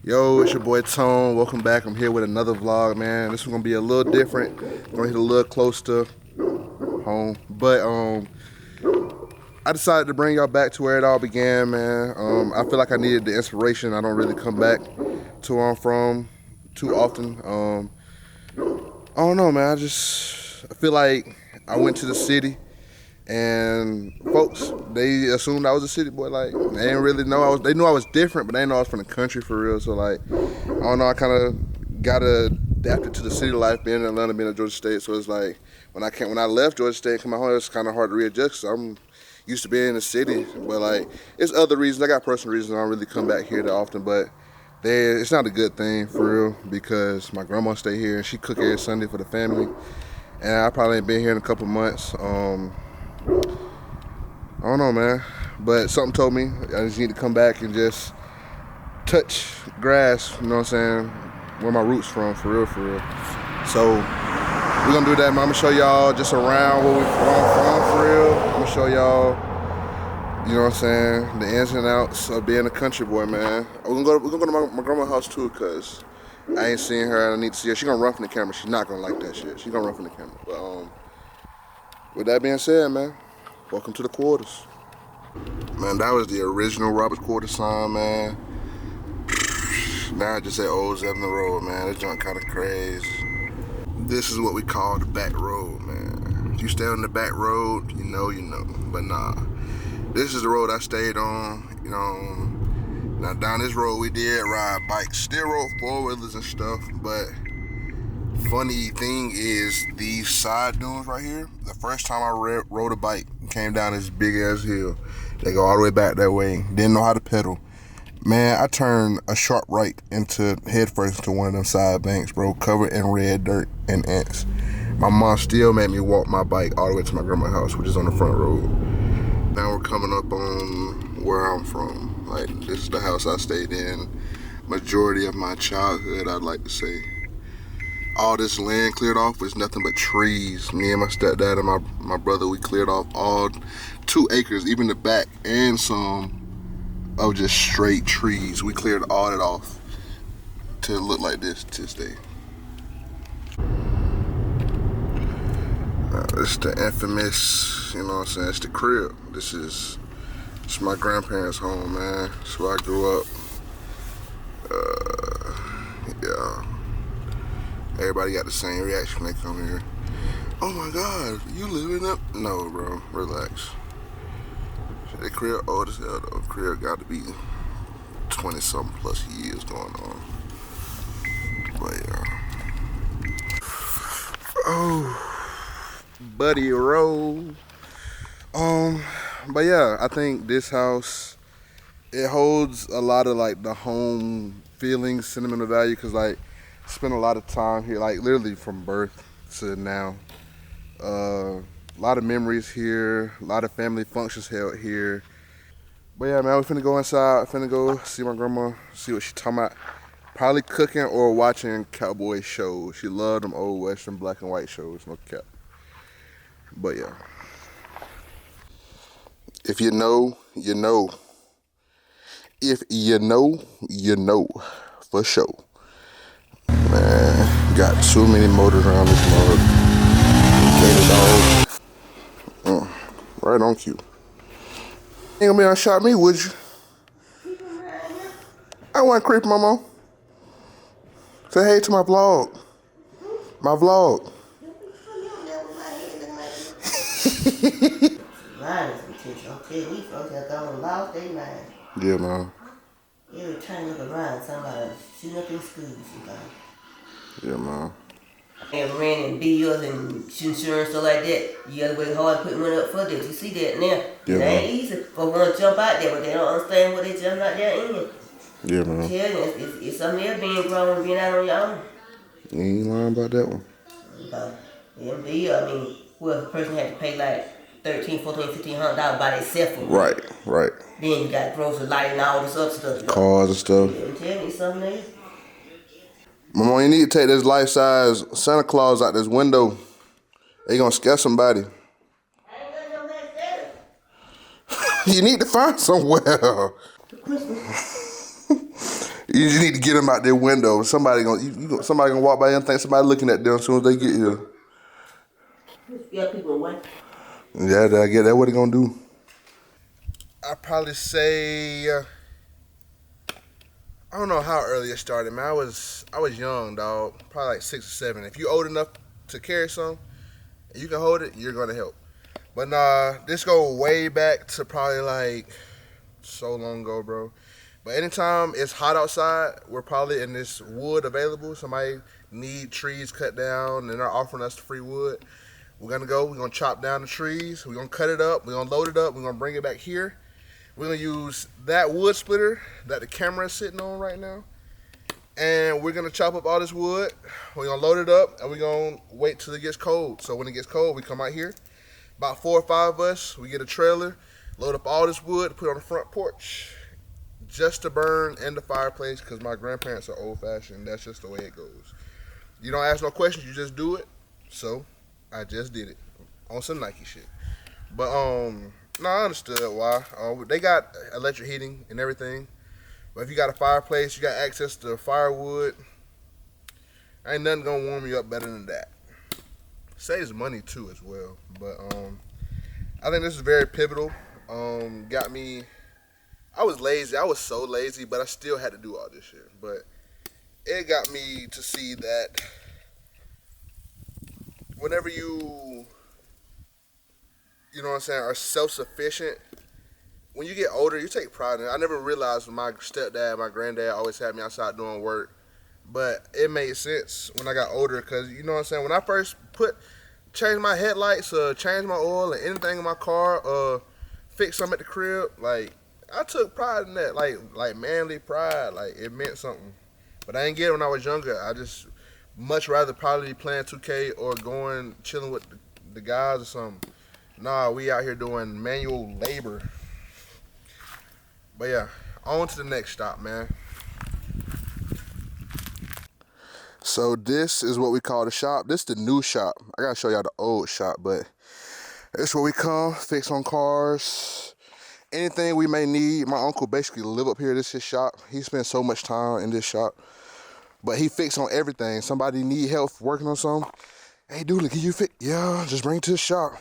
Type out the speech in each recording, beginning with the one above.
Yo, it's your boy Tone. Welcome back. I'm here with another vlog, man. This one's gonna be a little different. Gonna hit a little close to home, but I decided to bring y'all back to where it all began, man. I feel like I needed the inspiration. I don't really come back to where I'm from too often. I don't know, man. I feel like I went to the city and folks, they assumed I was a city boy. Like, they didn't really know they knew I was different, but they didn't know I was from the country for real. So like, I don't know, I kind of got adapted to the city life, being in Atlanta, being in Georgia State. So it's like, when I left Georgia State and came out home, it's kind of hard to readjust. So I'm used to being in the city, but like, it's other reasons. I got personal reasons I don't really come back here that often, but it's not a good thing for real, because my grandma stay here and she cook every Sunday for the family, and I probably ain't been here in a couple months. I don't know, man, but something told me I just need to come back and just touch grass, you know what I'm saying, where my roots from, for real, for real. So we're gonna do that, man. I'm gonna show y'all just around where I'm from, for real. I'm gonna show y'all, you know what I'm saying, the ins and outs of being a country boy, man. We're gonna go to my grandma's house too, cause I ain't seen her and I need to see her. She gonna run from the camera. She's not gonna like that shit. She gonna run from the camera. But with that being said, man, welcome to the quarters. Man, that was the original Robert's Quarter sign, man. Now I just say Old Zeppelin Road, man. This joint kind of crazy. This is what we call the back road, man. If you stay on the back road, you know. But nah, this is the road I stayed on, you know. Now down this road we did ride bikes. Still rode four-wheelers and stuff, but funny thing is these side dunes right here, the first time I rode a bike, came down this big ass hill. They go all the way back that way. Didn't know how to pedal. Man, I turned a sharp right into head first to one of them side banks, bro, covered in red dirt and ants. My mom still made me walk my bike all the way to my grandma's house, which is on the front road. Now we're coming up on where I'm from. Like, this is the house I stayed in majority of my childhood, I'd like to say. All this land cleared off was nothing but trees. Me and my stepdad and my brother, we cleared off all 2 acres, even the back, and some of just straight trees. We cleared all that off to look like this to this day. It's the infamous, you know what I'm saying, it's the crib. It's my grandparents' home, man. It's where I grew up. Yeah. Everybody got the same reaction when they come here. Oh my God, you living up? No, bro, relax. The crib old as hell though. Crib got to be 20-something plus years going on. But yeah. Oh, buddy roll. But yeah, I think this house, it holds a lot of like the home feelings, sentimental value, cause like spent a lot of time here, like literally from birth to now. A lot of memories here, a lot of family functions held here. But yeah, man, we finna go inside. Finna go see my grandma, see what she talking about. Probably cooking or watching cowboy shows. She loved them old western black and white shows, no cap. But yeah. If you know, you know. If you know, you know. For sure. Man, got too many motors around this mug. Gator dog. Right on cue. Ain't gonna be able to shot me, would you? I want to creep, mama. Say hey to my vlog. My vlog. Mine is potential. Okay, we folks have gone lost their mind. Yeah, man. Every time you look around, somebody shooting up in school, somebody. Yeah, man. And renting bills and insurance, stuff like that. You gotta work hard putting money up for that. You see that now. Yeah, it man. ain't easy. But want to jump out there, but they don't understand what they jump out there in. Yeah, man. Tell you, it's something else being grown and being out on your own. You ain't lying about that one. But them bills, I mean, well, a person had to pay like $1,300, $1,400, $1,500 by themselves for Right, right. Then you got grocery light and all this other stuff. Cars and stuff. I'm telling you something else. Mama, you need to take this life-size Santa Claus out this window. They gonna scare somebody. I ain't got no next You need to find somewhere. You just need to get them out their window. Somebody gonna walk by and think somebody looking at them as soon as they get here. Yeah, people what? Yeah, I get that. What they gonna do? I probably say I don't know how early it started, man. I was young, dog. Probably like 6 or 7. If you old enough to carry some, and you can hold it, you're gonna help. But nah, this go way back to probably like so long ago, bro. But anytime it's hot outside, we're probably in this wood available. Somebody need trees cut down and they're offering us the free wood. We're gonna chop down the trees, we're gonna cut it up, we're gonna load it up, we're gonna bring it back here. We're gonna use that wood splitter that the camera is sitting on right now. And we're gonna chop up all this wood, we're gonna load it up, and we're gonna wait till it gets cold. So when it gets cold, we come out here. About 4 or 5 of us, we get a trailer, load up all this wood, put it on the front porch, just to burn in the fireplace, because my grandparents are old fashioned. That's just the way it goes. You don't ask no questions, you just do it. So I just did it on some Nike shit. But no, I understood why. They got electric heating and everything. But if you got a fireplace, you got access to firewood, ain't nothing gonna warm you up better than that. Saves money too as well. But I think this is very pivotal. Got me. I was lazy. I was so lazy, but I still had to do all this shit. But it got me to see that whenever you know what I'm saying, are self-sufficient, when you get older, you take pride in it. I never realized my stepdad, my granddad always had me outside doing work. But it made sense when I got older because, you know what I'm saying, when I first changed my headlights, changed my oil and anything in my car, fixed something at the crib, like, I took pride in that, like manly pride, like it meant something. But I didn't get it when I was younger. I just much rather probably playing 2K or going chilling with the guys or something. Nah, we out here doing manual labor. But yeah, on to the next stop, man. So this is what we call the shop. This is the new shop. I gotta show y'all the old shop, but it's where we come, fix on cars, anything we may need. My uncle basically live up here. This is his shop. He spends so much time in this shop, but he fix on everything. Somebody need help working on something. Hey, dude, can you fix? Yeah, just bring it to the shop.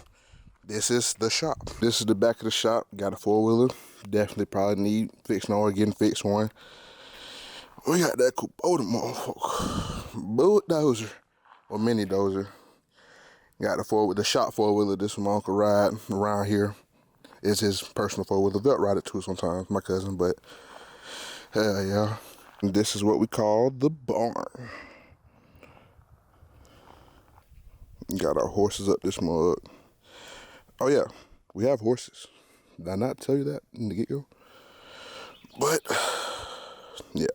This is the shop. This is the back of the shop. Got a 4-wheeler. Definitely probably need fixing or getting fixed one. We got that Kubota motherfucker. Bulldozer. Or mini dozer. Got the shop 4-wheeler. This one my uncle ride around here. It's his personal 4-wheeler. They'll ride it too sometimes, my cousin, but hell yeah. And this is what we call the barn. Got our horses up this mug. Oh yeah, we have horses. Did I not tell you that in the get-go? But yeah,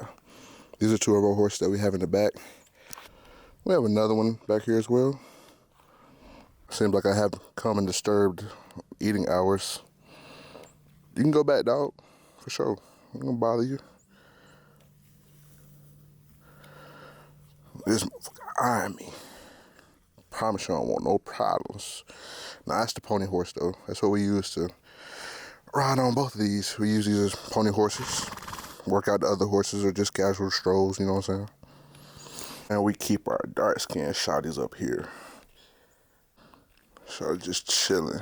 these are 2 of our horses that we have in the back. We have another one back here as well. Seems like I have come and disturbed eating hours. You can go back, dog, for sure. I'm gonna bother you. This motherfucker eyeing me. Promise you I don't want no problems. Now that's the pony horse though. That's what we use to ride on both of these. We use these as pony horses. Work out the other horses or just casual strolls, you know what I'm saying? And we keep our dark skinned shotties up here. Shotty just chilling.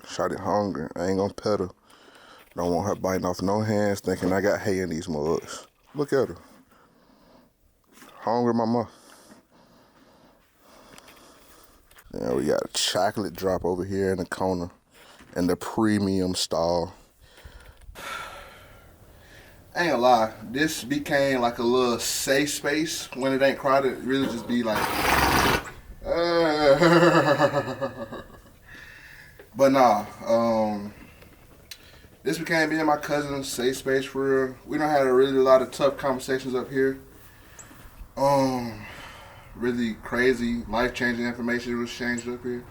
Shotty hungry. I ain't gonna pet her. Don't want her biting off no hands thinking I got hay in these mugs. Look at her. Hungry mama. Yeah, we got a chocolate drop over here in the corner in the premium stall. I ain't gonna lie, this became like a little safe space when it ain't crowded. It really just be like, but nah, this became me and my cousin's safe space for real. We done had a lot of tough conversations up here. Really crazy, life-changing information was changed up here.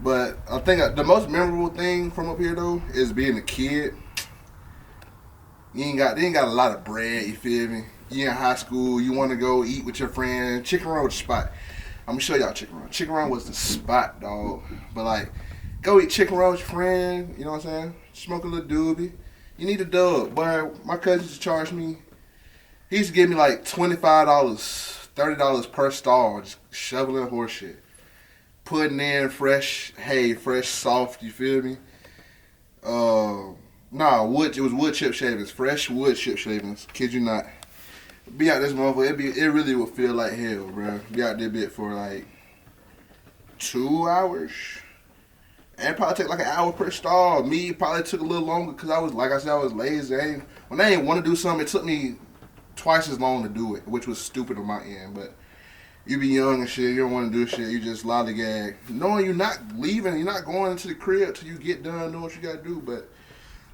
But I think the most memorable thing from up here though is being a kid. They ain't got a lot of bread, you feel me? You in high school, you want to go eat with your friend. Chicken Run was the spot. I'm gonna show y'all Chicken Run. Chicken Run was the spot, dog. But like, go eat Chicken Run with your friend, you know what I'm saying? Smoke a little doobie. You need a dub. Boy, my cousin used to charge me. He used to give me like $25, $30 per stall, just shoveling horse shit. Putting in fresh hay, fresh soft, you feel me? Wood, it was wood chip shavings, fresh wood chip shavings. Kid you not. Be out this motherfucker, it really would feel like hell, bro. Be out there bit for like 2 hours. And probably take like an hour per stall. Me probably took a little longer because I was, like I said, I was lazy. When I didn't want to do something, it took me twice as long to do it, which was stupid on my end. But you be young and shit, you don't want to do shit, you just lollygag. Knowing you're not leaving, you're not going into the crib till you get done doing what you got to do. But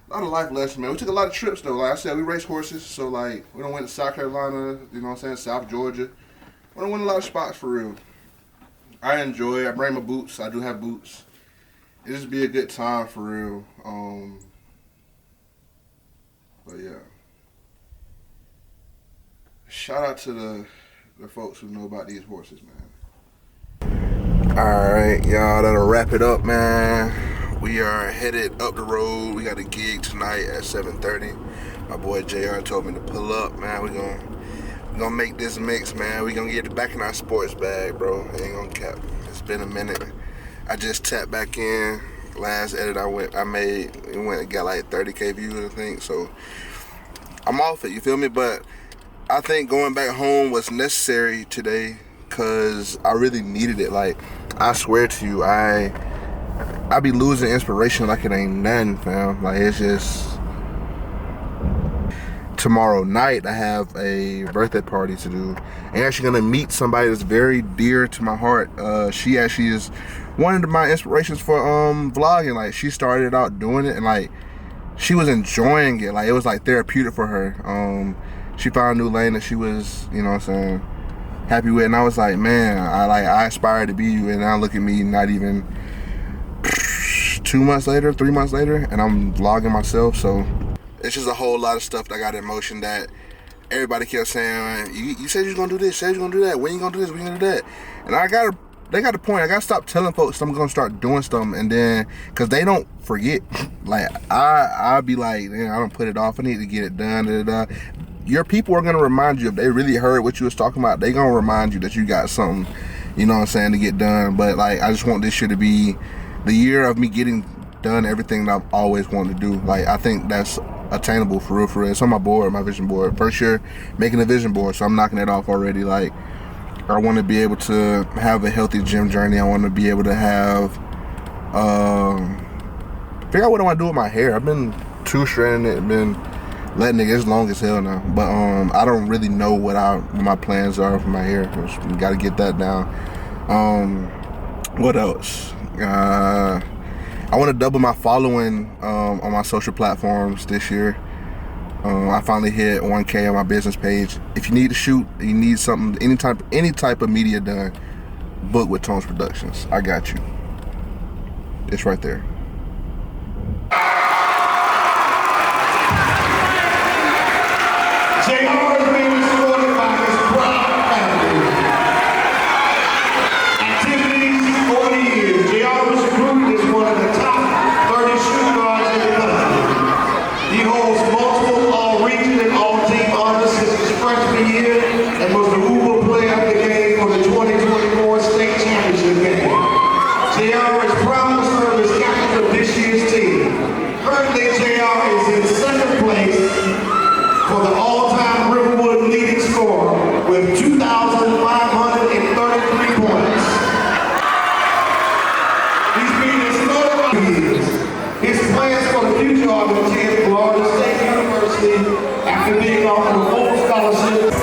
a lot of life lessons, man. We took a lot of trips, though. Like I said, we race horses. So, like, we done went to South Carolina, you know what I'm saying, South Georgia. We done went a lot of spots for real. I enjoy it. I bring my boots. I do have boots. It just be a good time for real. But, yeah. Shout out to the folks who know about these horses, man. All right, y'all. That'll wrap it up, man. We are headed up the road. We got a gig tonight at 7:30. My boy JR told me to pull up, man. We gonna make this mix, man. We gonna get it back in our sports bag, bro. Ain't gonna cap. It's been a minute. I just tapped back in. Last edit I made, it went and got like 30K views, I think. So I'm off it, you feel me? But I think going back home was necessary today because I really needed it. Like, I swear to you, I be losing inspiration like it ain't nothing, fam. Like, it's just... Tomorrow night, I have a birthday party to do. I'm actually gonna meet somebody that's very dear to my heart. She actually is one of my inspirations for vlogging. Like, she started out doing it and like she was enjoying it. Like, it was like therapeutic for her. She found a new lane that she was, you know what I'm saying, happy with. And I was like, man, I aspire to be you. And now look at me, not even 2 months later, 3 months later, and I'm vlogging myself. So it's just a whole lot of stuff that got in motion that everybody kept saying, you said you was gonna do this, said you was gonna do that, when you gonna do this, when you gonna do that. And they got the point. I gotta stop telling folks I'm gonna start doing stuff, and then, cause they don't forget. Like, I'll be like, man, I don't put it off, I need to get it done, Your people are gonna remind you, if they really heard what you was talking about, they gonna remind you that you got something, you know what I'm saying, to get done. But like, I just want this year to be the year of me getting done everything that I've always wanted to do. Like, I think that's attainable for real, for real. It's on my board, my vision board. First year making a vision board, so I'm knocking it off already. Like, I want to be able to have a healthy gym journey. I want to be able to have figure out what I want to do with my hair. I've been two-stranding it, been letting it get as long as hell now, but I don't really know what my plans are for my hair. Got to get that down. What else? I want to double my following on my social platforms this year. I finally hit 1K on my business page. If you need to shoot, you need something, any type of media done, book with Tones Productions. I got you. It's right there. JR is being supported by his proud family. Activities over the years, JR was recruited as one of the top 30 shooting guards in the country. He holds multiple all-region and all-team honors since his freshman year and was the Uber player of the game for the 2024 state championship game. JR is proud to serve as captain of this year's team. Currently, JR is in second place for the all-time Riverwood leading scorer with 2,533 points. He's been explored for years. His plans for the future are to attend Florida State University after being offered a full scholarship.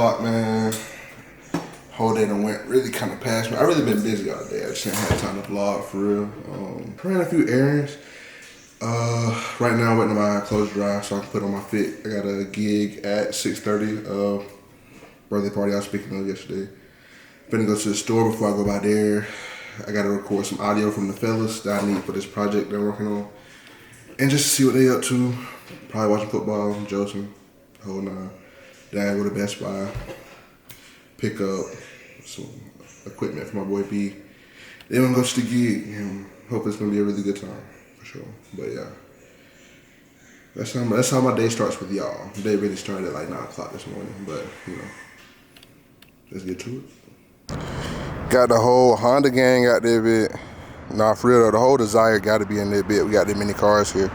vlog, man. Whole day done went really kind of past me. I really been busy all day. I just ain't had time to vlog for real. Ran a few errands. Right now I'm waiting on my clothes dry so I can put on my fit. I got a gig at 6:30. Birthday party I was speaking of yesterday. Finna go to the store before I go by there. I gotta record some audio from the fellas that I need for this project they're working on. And just to see what they up to. Probably watching football, Joseph, the whole nine. Then I go to Best Buy, pick up some equipment for my boy B. Then I'm gonna go to the gig and hope it's gonna be a really good time, for sure. But yeah, that's how my day starts with y'all. The day really started at like 9 o'clock this morning, but you know, let's get to it. Got the whole Honda gang out there, bit. Nah, for real though, the whole Desire got to be in there, bit. We got that many cars here.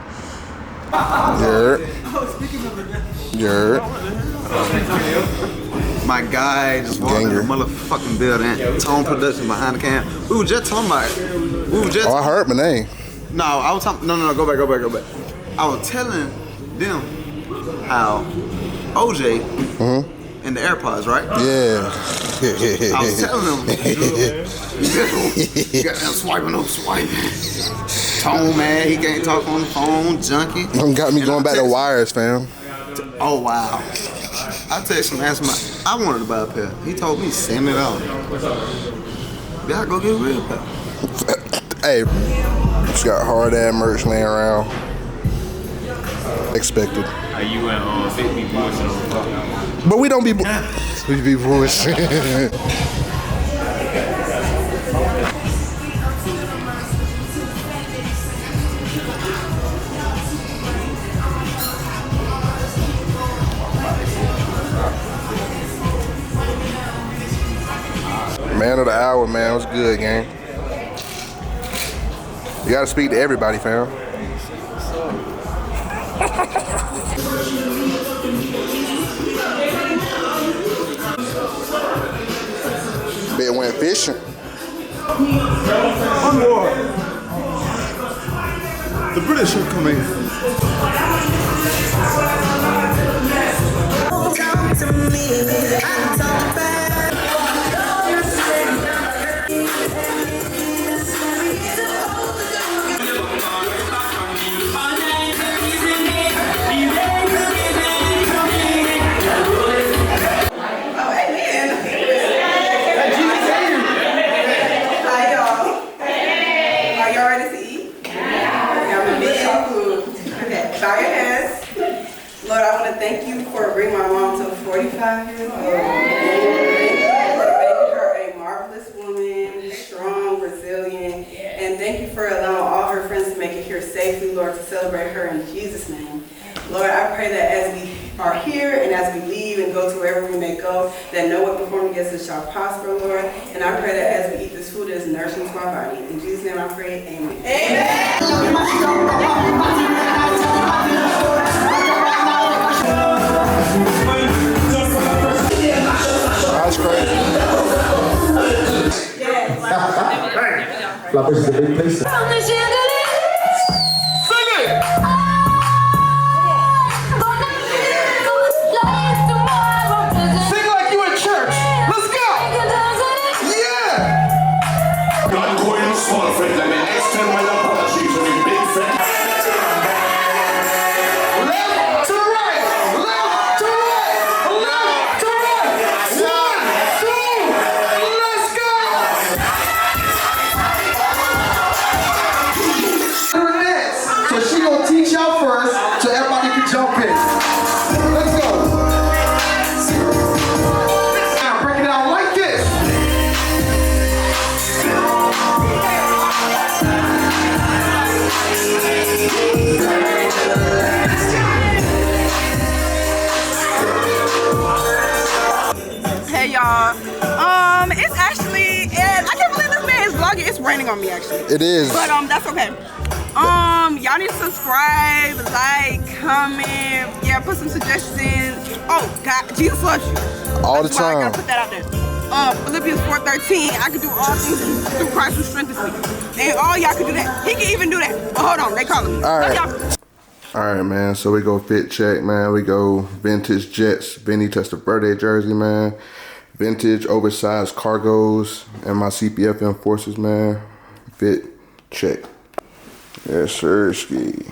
My guy just walked in the motherfucking building. Tone Production behind the cam. We were just talking about it. I heard my name. No, I was talking. No, go back. I was telling them how OJ and the AirPods, right? Yeah. I was telling them. You got them swiping. Tone, man, he can't talk on the phone, junkie. Got me going back to wires, fam. Oh, wow. I texted him, asked him, I wanted to buy a pair. He told me $70. Gotta go get a real pair. Hey, just got hard ass merch laying around. Expected. You and Big B bullshit. But we don't be we be bullshit. Man of the hour, man. What's good, gang? You gotta speak to everybody, fam. Bet went fishing. One more. The British are coming. Come to me, I talk back. Bow your heads. Lord, I want to thank you for bringing my mom to 45 years old. For making her a marvelous woman, strong, resilient, and thank you for allowing all her friends to make it here safely, Lord, to celebrate her in Jesus' name. Lord, I pray that as we are here and as we leave and go to wherever we may go, that no weapon formed against us shall prosper, Lord. And I pray that as we eat this food, it is nourishing to our body. In Jesus' name I pray, amen. Amen. That's crazy. La Pez is a big place. It's actually, I can't believe this man is vlogging. It's raining on me actually. It is. But that's okay. Y'all need to subscribe, like, comment, yeah, put some suggestions in. Oh God, Jesus loves you. All the That's why time. I gotta put that out there. Philippians 4:13, I can do all things through Christ who strengthens me. And all y'all can do that. He can even do that. But hold on, they calling me. All right. Love y'all. All right, man. So we go fit check, man. We go vintage Jets, Benny Testaverde jersey, man. Vintage oversized cargos and my CPF enforcers, man. Fit check. Yes, sir, ski.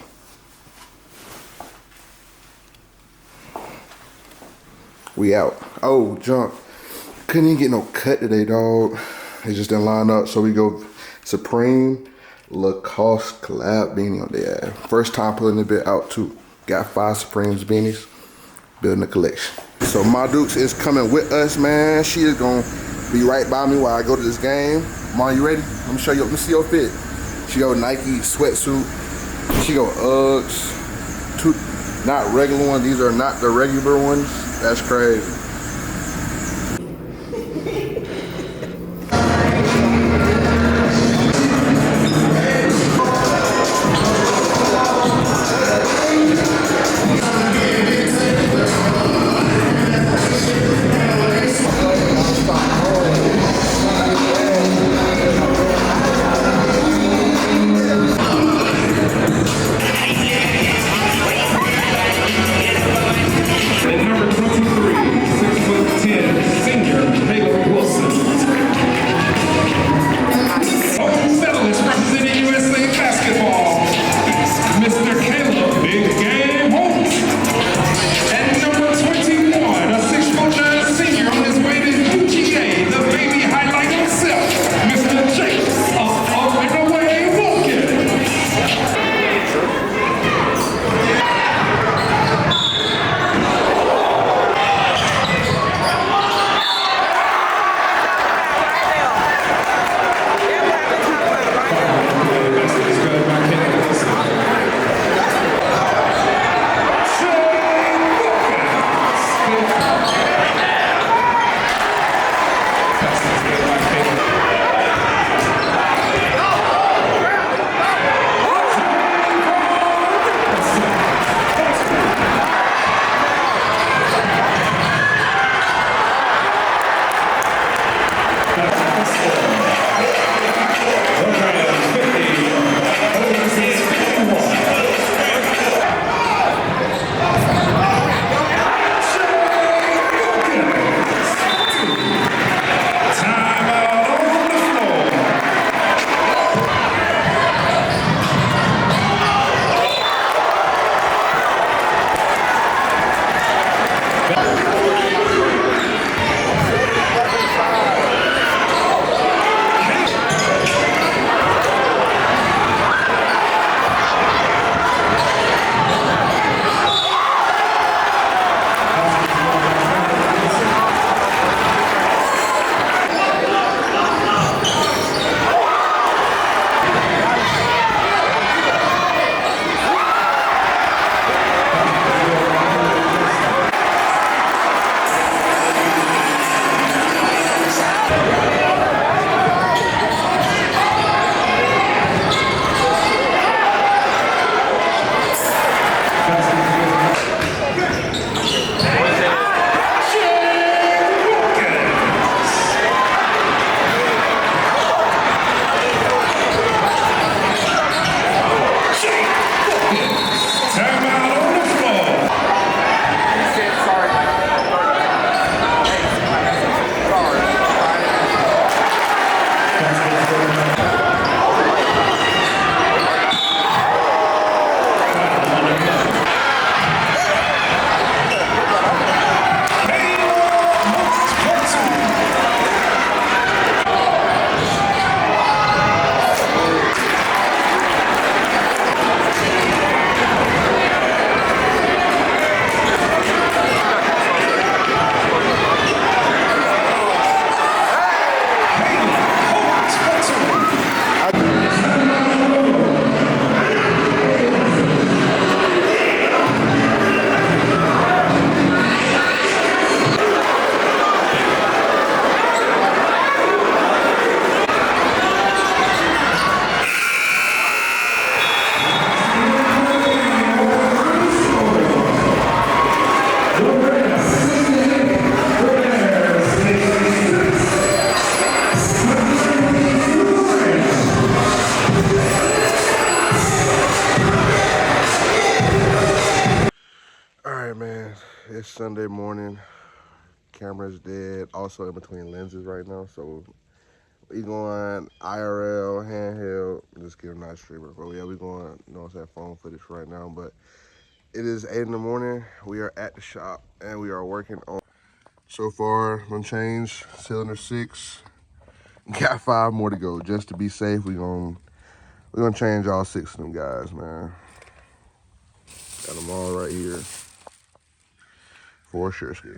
We out. Oh, jump. Couldn't even get no cut today, dog. It just didn't line up. So we go Supreme Lacoste collab beanie on there. First time pulling the bit out too. Got 5 Supremes beanies. Building a collection. So my Dukes is coming with us, man. She is gonna be right by me while I go to this game. Mom, you ready? Let me show you. Let me see your fit. She go Nike sweatsuit. She go Uggs. 2 not regular ones. These are not the regular ones. That's crazy. And number 23, It's Sunday morning. Camera's dead. Also in between lenses right now. So we going IRL, handheld, just get a nice streamer. But yeah, we going, you know what I'm saying, phone footage right now. But it is 8 in the morning. We are at the shop and we are working on. So far, one change, cylinder 6. Got 5 more to go. Just to be safe, we're gonna change all 6 of them guys, man. Got them all right here. For sure, ski.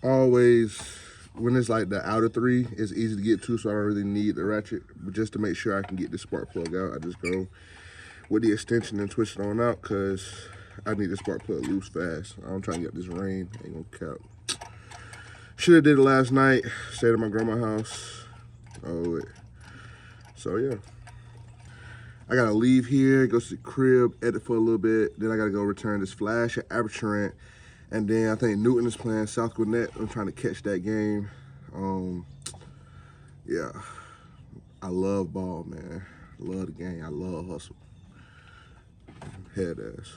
Always, when it's like the outer 3, it's easy to get to, so I don't really need the ratchet. But just to make sure I can get the spark plug out, I just go with the extension and twist it on out, because I need the spark plug loose fast. I'm trying to get this rain, ain't gonna cap. Should have did it last night, stayed at my grandma's house. Oh, wait. So yeah. I gotta leave here, go to the crib, edit for a little bit, then I gotta go return this flash at Aperturant. And then I think Newton is playing South Gwinnett. I'm trying to catch that game. Yeah, I love ball, man. Love the game. I love hustle. Head ass.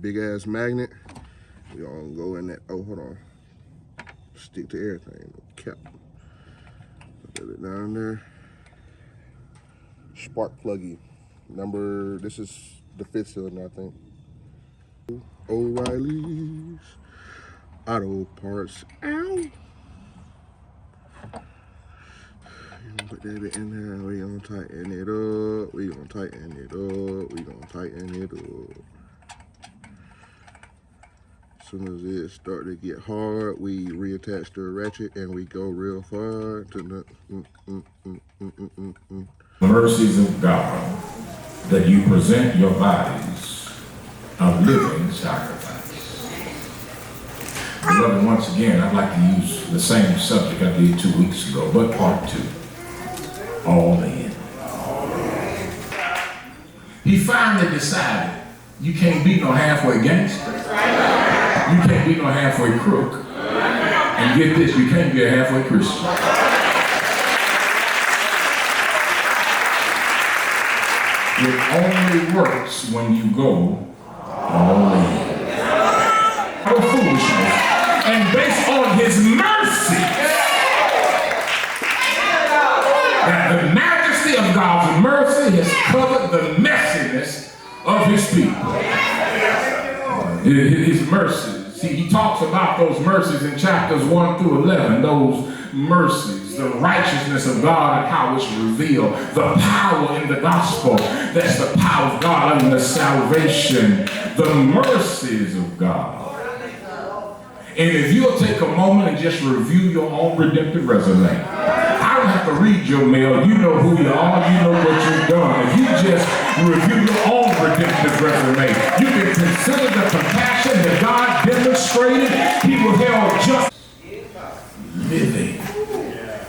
Big ass magnet. We gonna go in that. Oh, hold on. Stick to everything. Cap. Put it down there. Spark pluggy. This is the 5th cylinder, I think. O'Reilly's Auto Parts. Ow! Put that bit in there. We gonna tighten it up. We gonna tighten it up. We gonna tighten it up. As soon as it start to get hard, we reattach the ratchet and we go real far to the mercies of God, that you present your bodies a living sacrifice. Beloved, once again, I'd like to use the same subject I did 2 weeks ago, but part 2. All in. He finally decided you can't be no halfway gangster. You can't be no halfway crook. And get this, you can't be a halfway Christian. It only works when you go all in. No foolishness. And based on his mercy, that the majesty of God's mercy has covered the messiness of his people. His mercies. See, he talks about those mercies in chapters 1 through 11. Those mercies, the righteousness of God and how it's revealed, the power in the gospel. That's the power of God and the salvation, the mercies of God. And if you'll take a moment and just review your own redemptive resume, I don't have to read your mail. You know who you are. You know what you've done. If you just review your own redemptive resume, you can consider the compassion that God demonstrated. He was held just living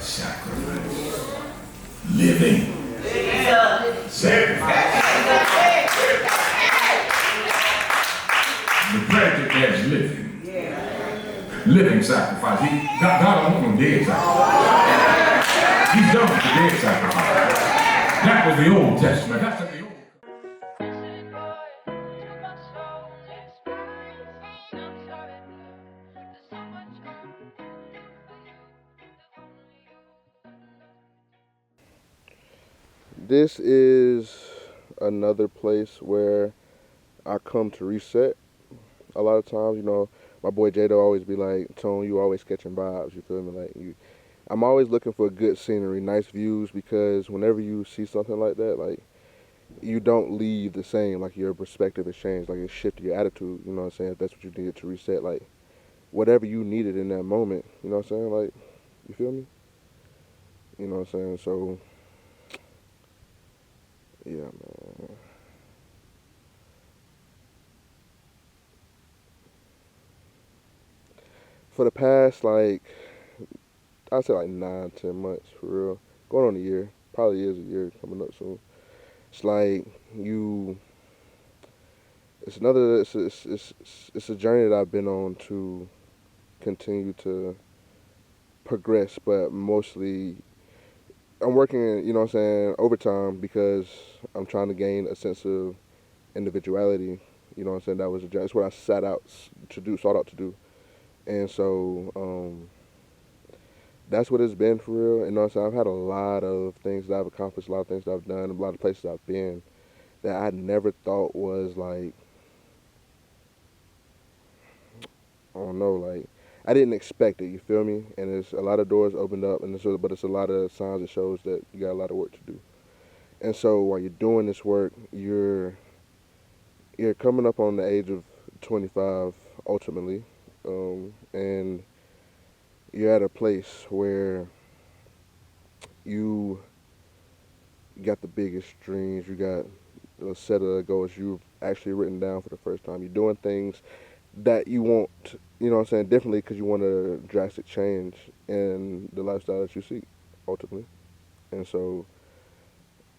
sacrifice. Living sacrifice. The predicate there is living. Living sacrifice. God don't want no dead sacrifice. He's done with the dead sacrifice. That was the Old Testament. That's in the Old. This is another place where I come to reset. A lot of times, you know, my boy Jado always be like, Tone, you always catching vibes, you feel me? Like, I'm always looking for good scenery, nice views, because whenever you see something like that, like, you don't leave the same, like, your perspective has changed, like, it shifted your attitude, you know what I'm saying? If that's what you needed to reset, like, whatever you needed in that moment, you know what I'm saying? Like, you feel me? You know what I'm saying? So, yeah, man. for the past, like, I'd say like 9, 10 months, for real. Going on a year. Probably is a year coming up soon. It's like it's a journey that I've been on to continue to progress, but mostly I'm working, you know what I'm saying, overtime because I'm trying to gain a sense of individuality. You know what I'm saying? That was that's what I sought out to do. And so that's what it's been for real. You know what I'm saying? I've had a lot of things that I've accomplished, a lot of things that I've done, a lot of places I've been that I never thought was like, I don't know, like, I didn't expect it, you feel me? And there's a lot of doors opened up, but it's a lot of signs that shows that you got a lot of work to do. And so while you're doing this work, you're coming up on the age of 25 ultimately, and you're at a place where you got the biggest dreams, you got a set of goals you've actually written down for the first time. You're doing things that you want, you know what I'm saying, differently because you want a drastic change in the lifestyle that you seek, ultimately. And so,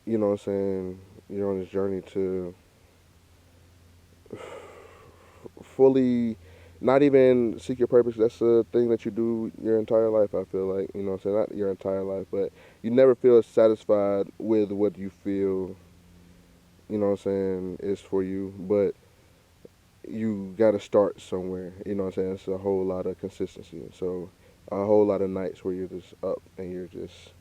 you know what I'm saying, you're on this journey to fully not even seek your purpose. That's a thing that you do your entire life, I feel like. You know what I'm saying? Not your entire life, but you never feel satisfied with what you feel, you know what I'm saying, is for you. But you got to start somewhere. You know what I'm saying? It's a whole lot of consistency. So a whole lot of nights where you're just up and you're just,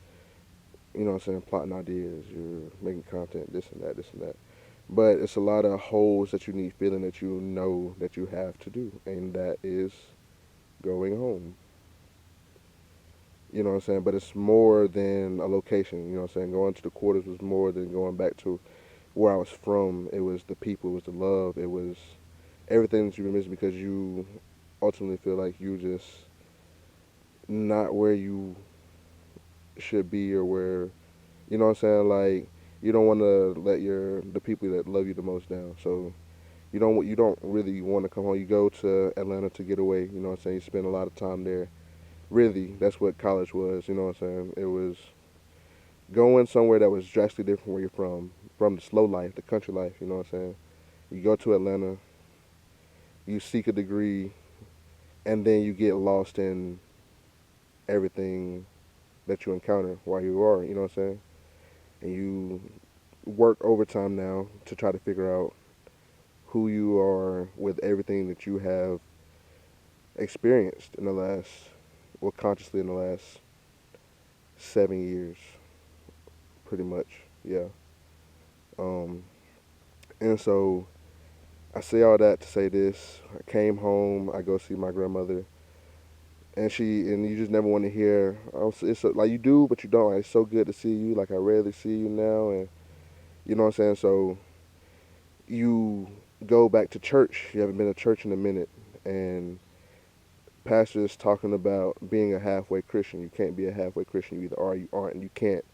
you know what I'm saying, plotting ideas. You're making content, this and that, this and that. But it's a lot of holes that you need filling that you know that you have to do, and that is going home. You know what I'm saying? But it's more than a location, you know what I'm saying? Going to the quarters was more than going back to where I was from. It was the people, it was the love, it was everything that you've been missing because you ultimately feel like you just not where you should be or where, you know what I'm saying? Like, you don't want to let the people that love you the most down. So you don't really want to come home. You go to Atlanta to get away. You know what I'm saying? You spend a lot of time there. Really, that's what college was. You know what I'm saying? It was going somewhere that was drastically different where you're from the slow life, the country life. You know what I'm saying? You go to Atlanta, you seek a degree, and then you get lost in everything that you encounter while you are. You know what I'm saying? And you work overtime now to try to figure out who you are with everything that you have experienced in the last, well, consciously in the last 7 years, pretty much, yeah. And so I say all that to say this. I came home, I go see my grandmother, and you just never want to hear, like you do, but you don't. Like, it's so good to see you, like I rarely see you now, and you know what I'm saying? So you go back to church. You haven't been to church in a minute, and pastor's talking about being a halfway Christian. You can't be a halfway Christian. You either are or you aren't. And you can't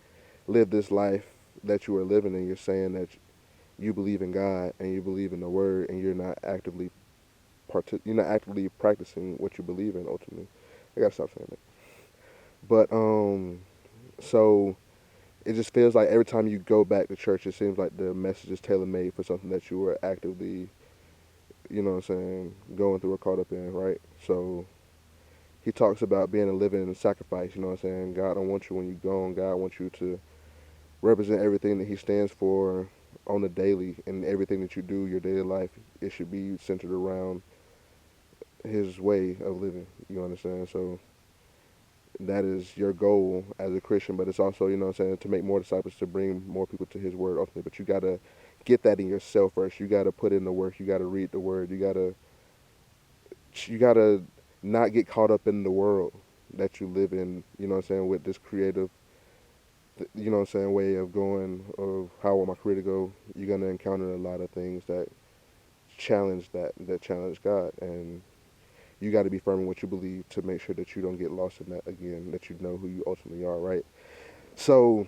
live this life that you are living, and you're saying that you believe in God and you believe in the Word, and you're not actively practicing what you believe in. Ultimately, I gotta stop saying that. But so it just feels like every time you go back to church, it seems like the message is tailor-made for something that you were actively, you know what I'm saying, going through or caught up in, right? So he talks about being a living sacrifice, you know what I'm saying? God don't want you when you're gone. God wants you to represent everything that he stands for on the daily, and everything that you do, your daily life, it should be centered around his way of living, you understand? So that is your goal as a Christian, but it's also, you know what I'm saying, to make more disciples, to bring more people to his word ultimately. But you got to get that in yourself first. You got to put in the work. You got to read the word. You got to not get caught up in the world that you live in, you know what I'm saying, with this creative, you know what I'm saying, way of going, of how I want my career to go. You're going to encounter a lot of things that challenge God, and you got to be firm in what you believe to make sure that you don't get lost in that again, that you know who you ultimately are, right? So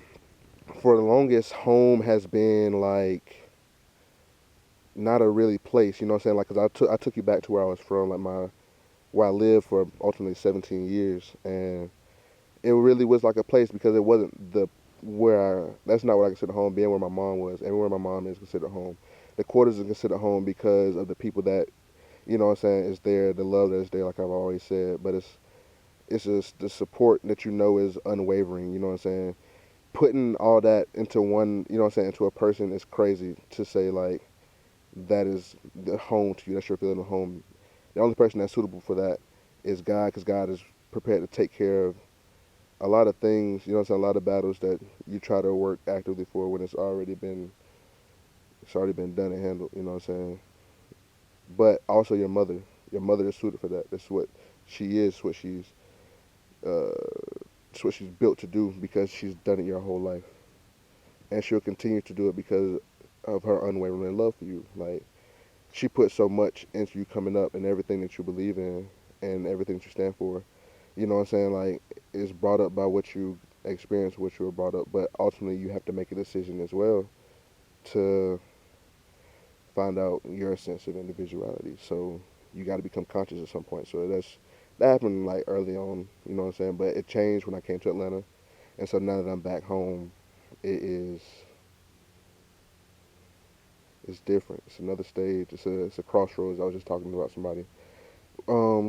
for the longest, home has been like not a really place, you know what I'm saying, like, because I took you back to where I was from, like where I lived for ultimately 17 years, and it really was like a place because it wasn't that's not what I consider home, being where my mom was. Everywhere my mom is considered home. The quarters is considered home because of the people that, you know what I'm saying, is there, the love that is there, like I've always said, but it's just the support that you know is unwavering, you know what I'm saying. Putting all that into one, you know what I'm saying, into a person is crazy to say, like, that is the home to you, that's your feeling of home. The only person that's suitable for that is God, because God is prepared to take care of a lot of things, you know what I'm saying, a lot of battles that you try to work actively for when it's already been done and handled, you know what I'm saying. But also your mother is suited for that. That's what she is, it's what she's built to do because she's done it your whole life. And she'll continue to do it because of her unwavering love for you. Like, she put so much into you coming up and everything that you believe in and everything that you stand for. You know what I'm saying? Like, it's brought up by what you experienced, what you were brought up, but ultimately you have to make a decision as well to find out your sense of individuality. So you got to become conscious at some point. So that happened like early on, you know what I'm saying? But it changed when I came to Atlanta. And so now that I'm back home, it's different. It's another stage. It's a crossroads. I was just talking about somebody.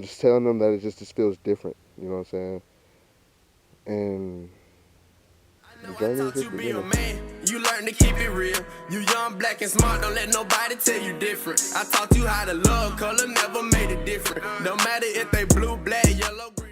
Just telling them that it just feels different, you know what I'm saying? And the journey is just beginning. You learn to keep it real. You young, black, and smart. Don't let nobody tell you different. I taught you how to love. Color never made it different. No matter if they blue, black, yellow, green.